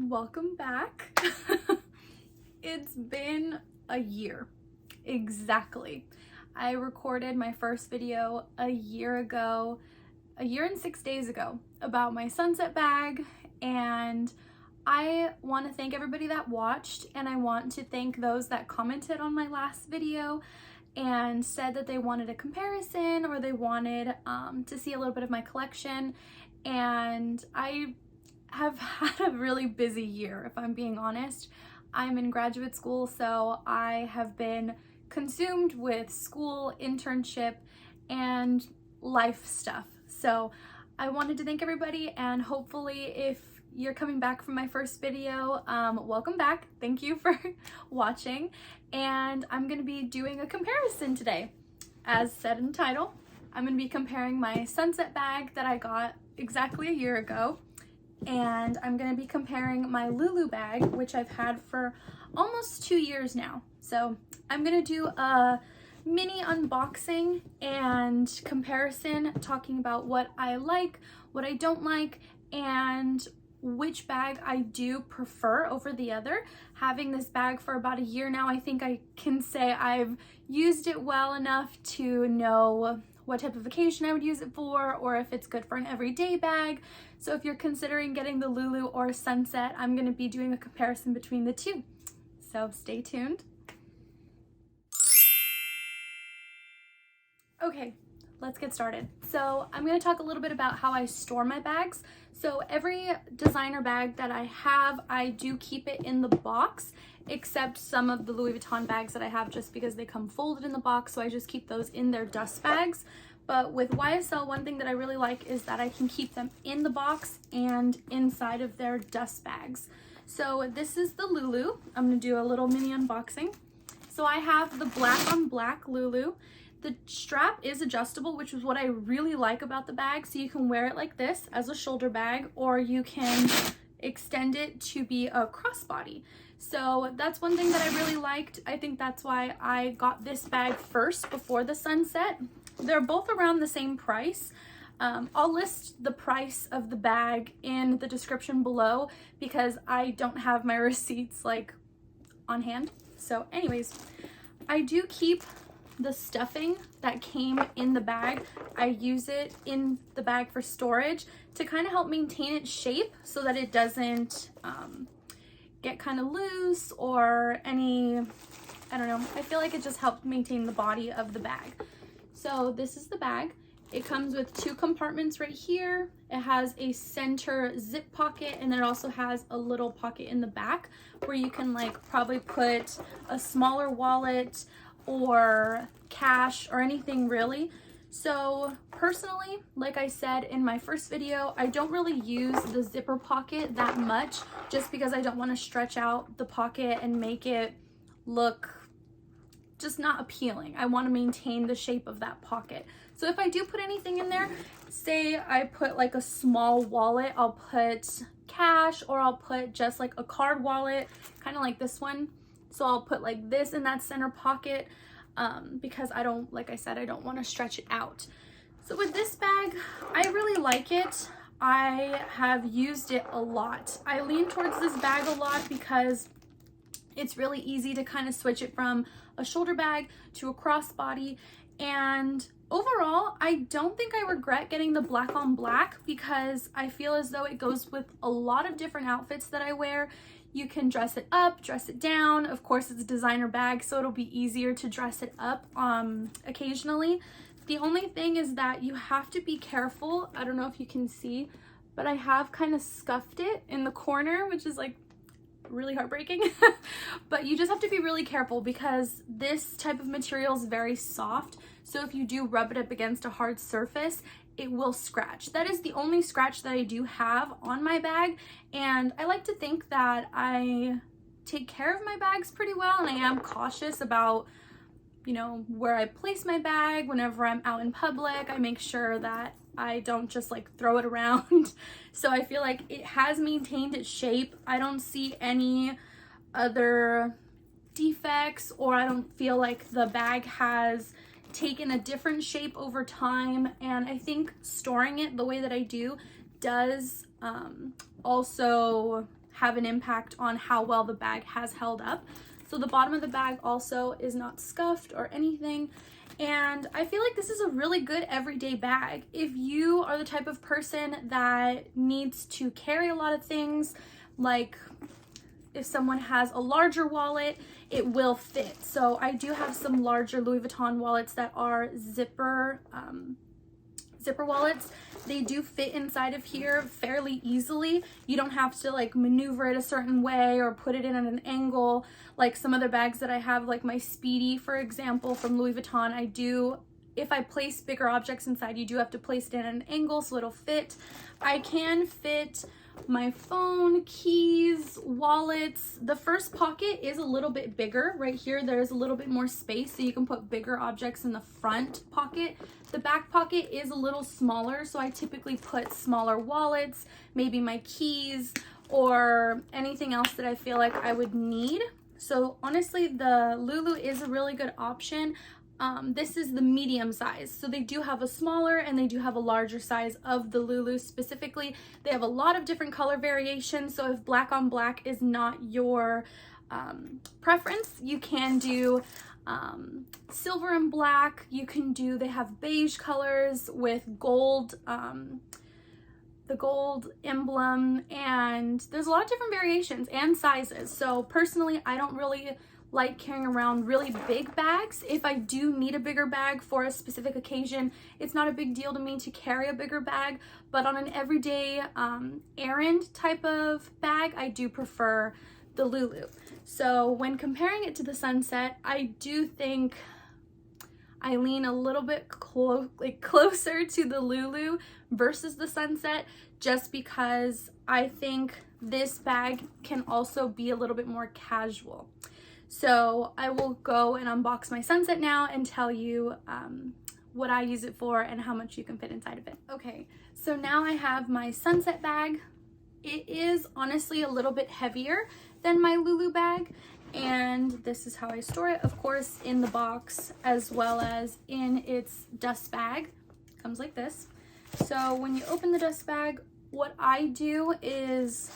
Welcome back. It's been a year, exactly. I recorded my first video a year ago, a year and 6 days ago, about my Sunset bag, and I want to thank everybody that watched, and I want to thank those that commented on my last video and said that they wanted a comparison or they wanted to see a little bit of my collection. And I have had a really busy year, if I'm being honest. I'm in graduate school, so I have been consumed with school, internship, and life stuff. So I wanted to thank everybody, and hopefully if you're coming back from my first video, welcome back. Thank you for watching. And I'm gonna be doing a comparison today. As said in the title, I'm gonna be comparing my Sunset bag that I got exactly a year ago, and I'm gonna be comparing my LouLou bag, which I've had for almost 2 years now. So I'm gonna do a mini unboxing and comparison, talking about what I like, what I don't like, and which bag I do prefer over the other. Having this bag for about a year now, I think I can say I've used it well enough to know what type of occasion I would use it for, or if it's good for an everyday bag. So if you're considering getting the LouLou or Sunset, I'm going to be doing a comparison between the two. So stay tuned. Okay, let's get started. So I'm going to talk a little bit about how I store my bags. So every designer bag that I have, I do keep it in the box, except some of the Louis Vuitton bags that I have, just because they come folded in the box, so I just keep those in their dust bags. But with YSL, one thing that I really like is that I can keep them in the box and inside of their dust bags. So this is the LouLou. I'm going to do a little mini unboxing. So I have the black on black LouLou. The strap is adjustable, which is what I really like about the bag. So you can wear it like this as a shoulder bag, or you can extend it to be a crossbody. So that's one thing that I really liked. I think that's why I got this bag first before the Sunset. They're both around the same price. I'll list the price of the bag in the description below because I don't have my receipts like on hand. So anyways, I do keep the stuffing that came in the bag. I use it in the bag for storage to kind of help maintain its shape so that it doesn't get kind of loose or any, I don't know. I feel like it just helps maintain the body of the bag. So this is the bag. It comes with 2 compartments right here. It has a center zip pocket, and then it also has a little pocket in the back where you can like probably put a smaller wallet or cash or anything really. So personally, like I said in my first video, I don't really use the zipper pocket that much, just because I don't want to stretch out the pocket and make it look just not appealing. I want to maintain the shape of that pocket. So if I do put anything in there, say I put like a small wallet, I'll put cash, or I'll put just like a card wallet, kind of like this one. So I'll put like this in that center pocket because I don't, like I said, I don't want to stretch it out. So with this bag, I really like it. I have used it a lot. I lean towards this bag a lot because it's really easy to kind of switch it from a shoulder bag to a crossbody. And overall, I don't think I regret getting the black on black because I feel as though it goes with a lot of different outfits that I wear. You can dress it up, dress it down. Of course, it's a designer bag, so it'll be easier to dress it up occasionally. The only thing is that you have to be careful. I don't know if you can see, but I have kind of scuffed it in the corner, which is like really heartbreaking. But you just have to be really careful because this type of material is very soft. So if you do rub it up against a hard surface, it will scratch. That is the only scratch that I do have on my bag. And I like to think that I take care of my bags pretty well, and I am cautious about, you know, where I place my bag whenever I'm out in public. I make sure that I don't just like throw it around. So I feel like it has maintained its shape. I don't see any other defects, or I don't feel like the bag has taken a different shape over time. And I think storing it the way that I do does also have an impact on how well the bag has held up. So the bottom of the bag also is not scuffed or anything. And I feel like this is a really good everyday bag. If you are the type of person that needs to carry a lot of things, like if someone has a larger wallet, it will fit. So I do have some larger Louis Vuitton wallets that are zipper wallets. They do fit inside of here fairly easily. You don't have to like maneuver it a certain way or put it in at an angle like some other bags that I have, like my Speedy, for example, from Louis Vuitton. I do, if I place bigger objects inside, you do have to place it in at an angle so it'll fit. I can fit my phone, keys, wallets. The first pocket is a little bit bigger. Right here, there's a little bit more space, so you can put bigger objects in the front pocket. The back pocket is a little smaller, so I typically put smaller wallets, maybe my keys, or anything else that I feel like I would need. So honestly, the LouLou is a really good option. This is the medium size. So they do have a smaller and they do have a larger size of the LouLou specifically. They have a lot of different color variations. So if black on black is not your preference, you can do silver and black. You can do, they have beige colors with gold, the gold emblem, and there's a lot of different variations and sizes. So personally, I don't really like carrying around really big bags. If I do need a bigger bag for a specific occasion, it's not a big deal to me to carry a bigger bag, but on an everyday errand type of bag, I do prefer the LouLou. So when comparing it to the Sunset, I do think I lean a little bit closer to the LouLou versus the Sunset, just because I think this bag can also be a little bit more casual. So I will go and unbox my Sunset now and tell you what I use it for and how much you can fit inside of it. Okay, so now I have my Sunset bag. It is honestly a little bit heavier than my LouLou bag, and this is how I store it, of course, in the box as well as in its dust bag. It comes like this. So when you open the dust bag, what I do is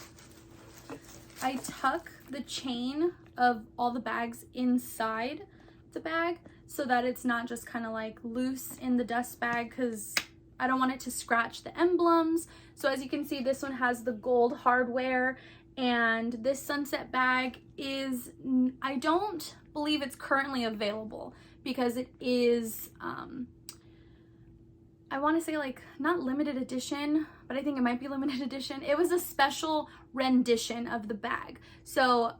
I tuck the chain of all the bags inside the bag so that it's not just kind of like loose in the dust bag, because I don't want it to scratch the emblems. So as you can see, this one has the gold hardware, and this Sunset bag is, I don't believe it's currently available because it is, I want to say like not limited edition, but I think it might be limited edition. It was a special rendition of the bag. So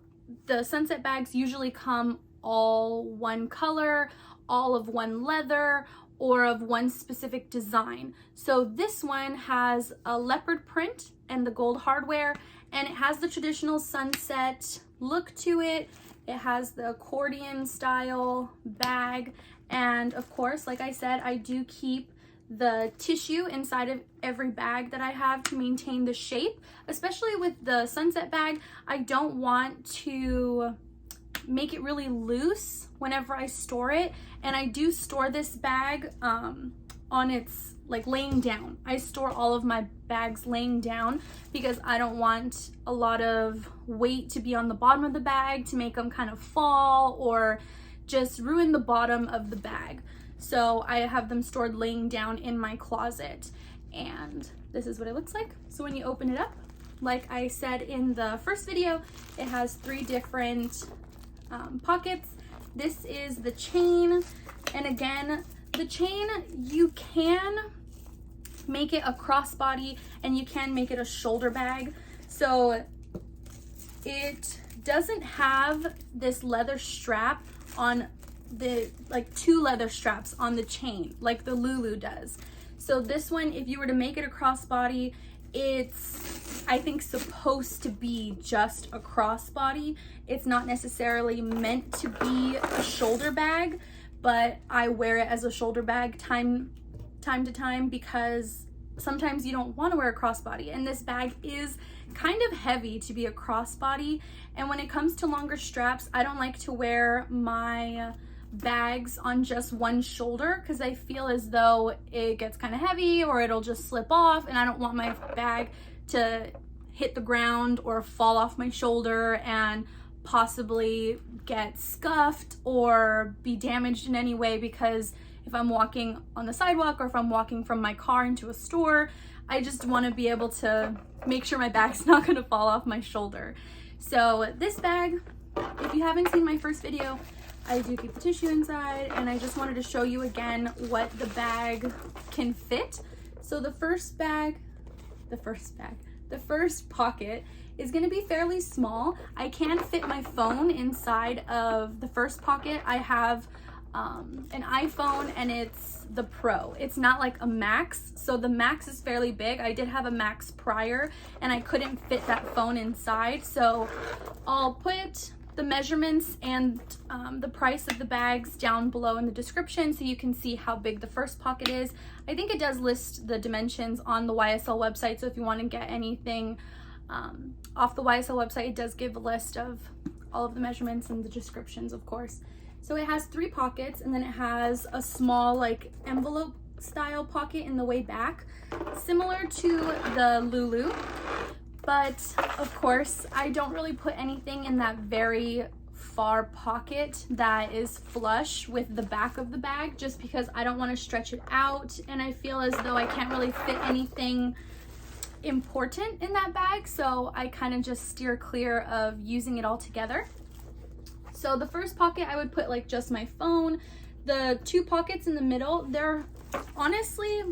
the Sunset bags usually come all one color, all of one leather, or of one specific design. So this one has a leopard print and the gold hardware, and it has the traditional Sunset look to it. It has the accordion style bag, and of course, like I said, I do keep the tissue inside of every bag that I have to maintain the shape. Especially with the Sunset bag, I don't want to make it really loose whenever I store it, and I do store this bag on its like laying down. I store all of my bags laying down because I don't want a lot of weight to be on the bottom of the bag to make them kind of fall or just ruin the bottom of the bag. So I have them stored laying down in my closet, and this is what it looks like. So when you open it up, like I said in the first video, it has 3 different pockets. This is the chain, and again, the chain, you can make it a crossbody and you can make it a shoulder bag. So it doesn't have this leather strap on the, like 2 leather straps on the chain like the LouLou does. So this one, if you were to make it a crossbody, it's, I think, supposed to be just a crossbody. It's not necessarily meant to be a shoulder bag, but I wear it as a shoulder bag time to time because sometimes you don't want to wear a crossbody, and this bag is kind of heavy to be a crossbody. And when it comes to longer straps, I don't like to wear my bags on just one shoulder because I feel as though it gets kind of heavy or it'll just slip off, and I don't want my bag to hit the ground or fall off my shoulder and possibly get scuffed or be damaged in any way, because if I'm walking on the sidewalk or if I'm walking from my car into a store, I just want to be able to make sure my bag's not going to fall off my shoulder. So this bag, if you haven't seen my first video, I do keep the tissue inside, and I just wanted to show you again what the bag can fit. So the first pocket is going to be fairly small. I can fit my phone inside of the first pocket. I have an iPhone and it's the Pro. It's not like a Max, so the Max is fairly big. I did have a Max prior and I couldn't fit that phone inside, so I'll put the measurements and the price of the bags down below in the description so you can see how big the first pocket is. I think it does list the dimensions on the YSL website, so if you want to get anything off the YSL website, it does give a list of all of the measurements and the descriptions, of course. So it has 3 pockets, and then it has a small like envelope style pocket in the way back, similar to the LouLou. But of course, I don't really put anything in that very far pocket that is flush with the back of the bag, just because I don't want to stretch it out, and I feel as though I can't really fit anything important in that bag, so I kind of just steer clear of using it all together. So the first pocket, I would put like just my phone. The 2 pockets in the middle, they're honestly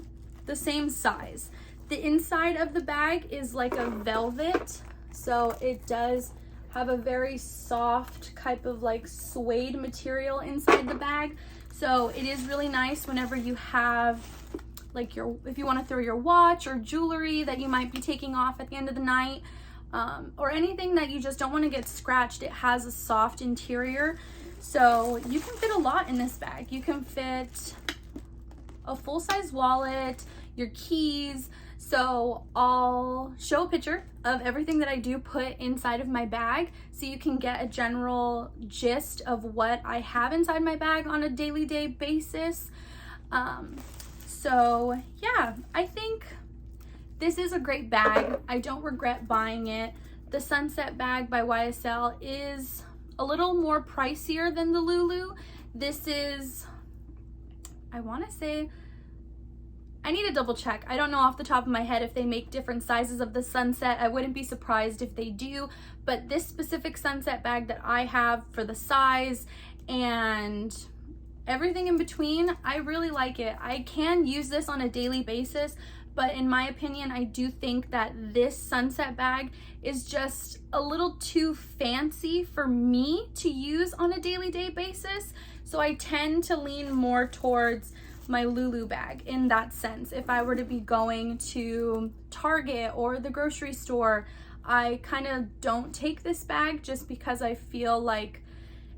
the same size. The inside of the bag is like a velvet, so it does have a very soft type of like suede material inside the bag. So it is really nice whenever you have like if you want to throw your watch or jewelry that you might be taking off at the end of the night, or anything that you just don't want to get scratched. It has a soft interior, so you can fit a lot in this bag. You can fit a full-size wallet, your keys. So I'll show a picture of everything that I do put inside of my bag so you can get a general gist of what I have inside my bag on a daily basis. So yeah, I think this is a great bag. I don't regret buying it. The Sunset bag by YSL is a little more pricier than the LouLou. This is, I want to say, I need to double check. I don't know off the top of my head if they make different sizes of the Sunset. I wouldn't be surprised if they do, but this specific Sunset bag that I have, for the size and everything in between, I really like it. I can use this on a daily basis, but in my opinion, I do think that this Sunset bag is just a little too fancy for me to use on a daily basis. So I tend to lean more towards my LouLou bag in that sense. If I were to be going to Target or the grocery store, I kind of don't take this bag just because I feel like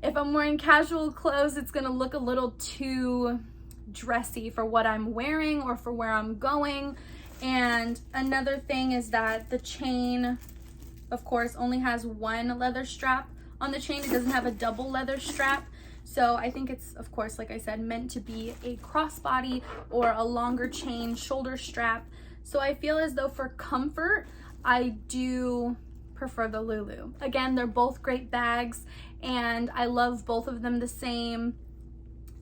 if I'm wearing casual clothes, it's gonna look a little too dressy for what I'm wearing or for where I'm going. And another thing is that the chain, of course, only has 1 leather strap on the chain. It doesn't have a double leather strap. So I think it's, of course, like I said, meant to be a crossbody or a longer chain shoulder strap. So I feel as though for comfort, I do prefer the LouLou. Again, they're both great bags and I love both of them the same.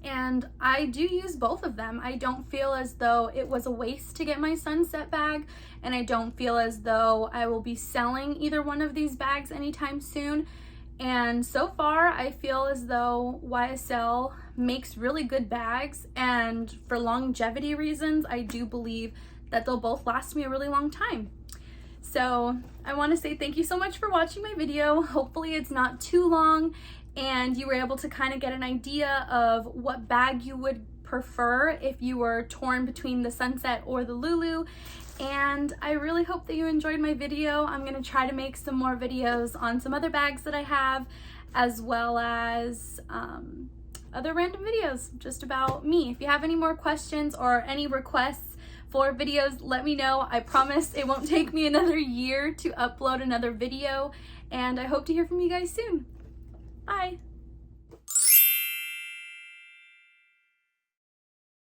And I do use both of them. I don't feel as though it was a waste to get my Sunset bag, and I don't feel as though I will be selling either one of these bags anytime soon. And so far, I feel as though YSL makes really good bags, and for longevity reasons, I do believe that they'll both last me a really long time. So I want to say thank you so much for watching my video. Hopefully it's not too long and you were able to kind of get an idea of what bag you would prefer if you were torn between the Sunset or the LouLou. And I really hope that you enjoyed my video. I'm going to try to make some more videos on some other bags that I have, as well as other random videos just about me. If you have any more questions or any requests for videos, let me know. I promise it won't take me another year to upload another video, and I hope to hear from you guys soon. Bye.